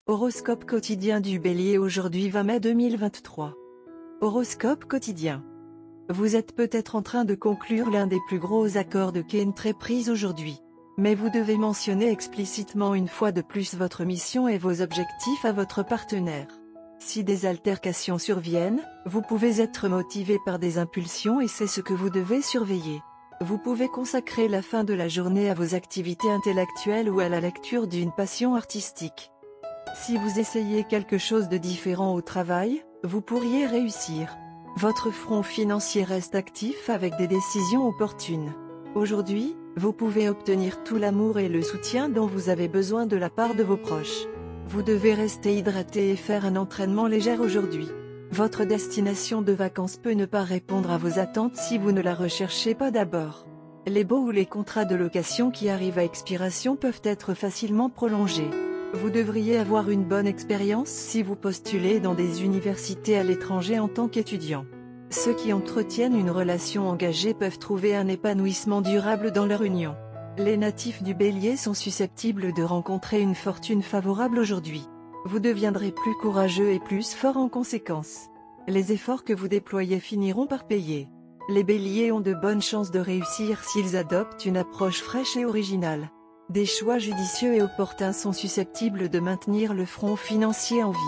Horoscope quotidien du Bélier aujourd'hui 20 mai 2023. Horoscope quotidien. Vous êtes peut-être en train de conclure l'un des plus gros accords de Cain très pris aujourd'hui. Mais vous devez mentionner explicitement une fois de plus votre mission et vos objectifs à votre partenaire. Si des altercations surviennent, vous pouvez être motivé par des impulsions et c'est ce que vous devez surveiller. Vous pouvez consacrer la fin de la journée à vos activités intellectuelles ou à la lecture d'une passion artistique. Si vous essayez quelque chose de différent au travail, vous pourriez réussir. Votre front financier reste actif avec des décisions opportunes. Aujourd'hui, vous pouvez obtenir tout l'amour et le soutien dont vous avez besoin de la part de vos proches. Vous devez rester hydraté et faire un entraînement léger aujourd'hui. Votre destination de vacances peut ne pas répondre à vos attentes si vous ne la recherchez pas d'abord. Les baux ou les contrats de location qui arrivent à expiration peuvent être facilement prolongés. Vous devriez avoir une bonne expérience si vous postulez dans des universités à l'étranger en tant qu'étudiant. Ceux qui entretiennent une relation engagée peuvent trouver un épanouissement durable dans leur union. Les natifs du Bélier sont susceptibles de rencontrer une fortune favorable aujourd'hui. Vous deviendrez plus courageux et plus fort en conséquence. Les efforts que vous déployez finiront par payer. Les Béliers ont de bonnes chances de réussir s'ils adoptent une approche fraîche et originale. Des choix judicieux et opportuns sont susceptibles de maintenir le front financier en vie.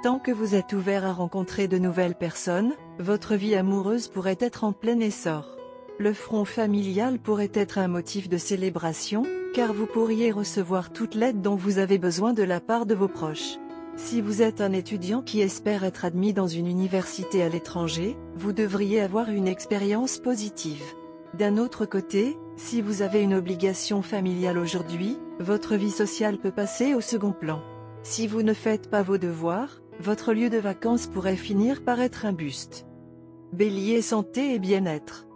Tant que vous êtes ouvert à rencontrer de nouvelles personnes, votre vie amoureuse pourrait être en plein essor. Le front familial pourrait être un motif de célébration, car vous pourriez recevoir toute l'aide dont vous avez besoin de la part de vos proches. Si vous êtes un étudiant qui espère être admis dans une université à l'étranger, vous devriez avoir une expérience positive. D'un autre côté, si vous avez une obligation familiale aujourd'hui, votre vie sociale peut passer au second plan. Si vous ne faites pas vos devoirs, votre lieu de vacances pourrait finir par être un buste. Bélier, santé et bien-être.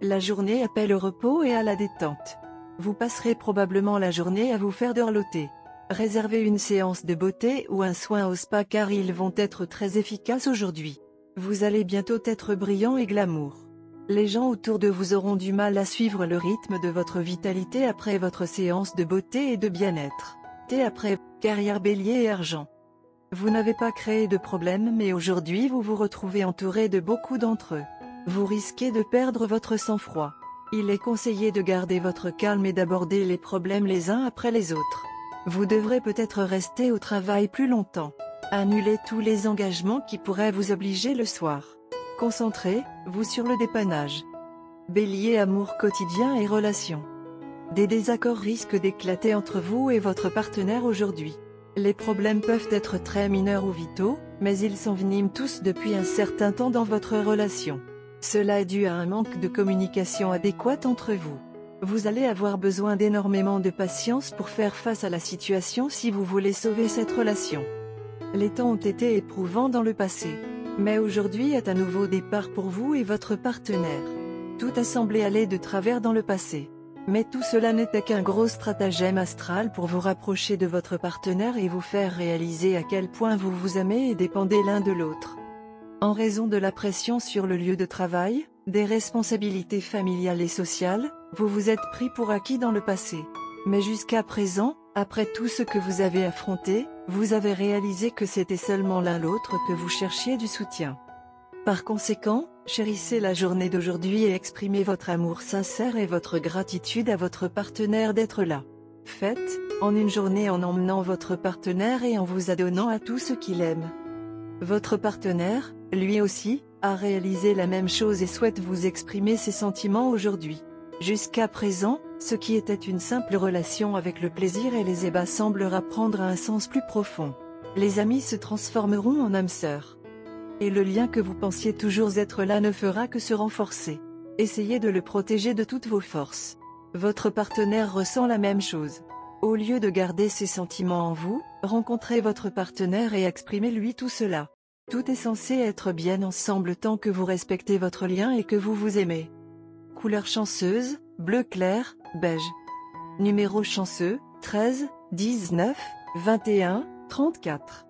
La journée appelle au repos et à la détente. Vous passerez probablement la journée à vous faire dorloter. Réservez une séance de beauté ou un soin au spa car ils vont être très efficaces aujourd'hui. Vous allez bientôt être brillant et glamour. Les gens autour de vous auront du mal à suivre le rythme de votre vitalité après votre séance de beauté et de bien-être. Après, carrière Bélier et argent. Vous n'avez pas créé de problème mais aujourd'hui vous vous retrouvez entouré de beaucoup d'entre eux. Vous risquez de perdre votre sang-froid. Il est conseillé de garder votre calme et d'aborder les problèmes les uns après les autres. Vous devrez peut-être rester au travail plus longtemps. Annulez tous les engagements qui pourraient vous obliger le soir. Concentrez-vous sur le dépannage. Bélier, amour quotidien et relations. Des désaccords risquent d'éclater entre vous et votre partenaire aujourd'hui. Les problèmes peuvent être très mineurs ou vitaux, mais ils s'enveniment tous depuis un certain temps dans votre relation. Cela est dû à un manque de communication adéquate entre vous. Vous allez avoir besoin d'énormément de patience pour faire face à la situation si vous voulez sauver cette relation. Les temps ont été éprouvants dans le passé. Mais aujourd'hui est un nouveau départ pour vous et votre partenaire. Tout a semblé aller de travers dans le passé. Mais tout cela n'était qu'un gros stratagème astral pour vous rapprocher de votre partenaire et vous faire réaliser à quel point vous vous aimez et dépendez l'un de l'autre. En raison de la pression sur le lieu de travail, des responsabilités familiales et sociales, vous vous êtes pris pour acquis dans le passé. Mais jusqu'à présent, après tout ce que vous avez affronté, vous avez réalisé que c'était seulement l'un l'autre que vous cherchiez du soutien. Par conséquent, chérissez la journée d'aujourd'hui et exprimez votre amour sincère et votre gratitude à votre partenaire d'être là. Faites, en une journée en emmenant votre partenaire et en vous adonnant à tout ce qu'il aime. Votre partenaire, lui aussi, a réalisé la même chose et souhaite vous exprimer ses sentiments aujourd'hui. Jusqu'à présent, ce qui était une simple relation avec le plaisir et les ébats semblera prendre un sens plus profond. Les amis se transformeront en âmes sœurs. Et le lien que vous pensiez toujours être là ne fera que se renforcer. Essayez de le protéger de toutes vos forces. Votre partenaire ressent la même chose. Au lieu de garder ses sentiments en vous, rencontrez votre partenaire et exprimez-lui tout cela. Tout est censé être bien ensemble tant que vous respectez votre lien et que vous vous aimez. Couleur chanceuse, bleu clair, beige. Numéro chanceux, 13, 19, 21, 34.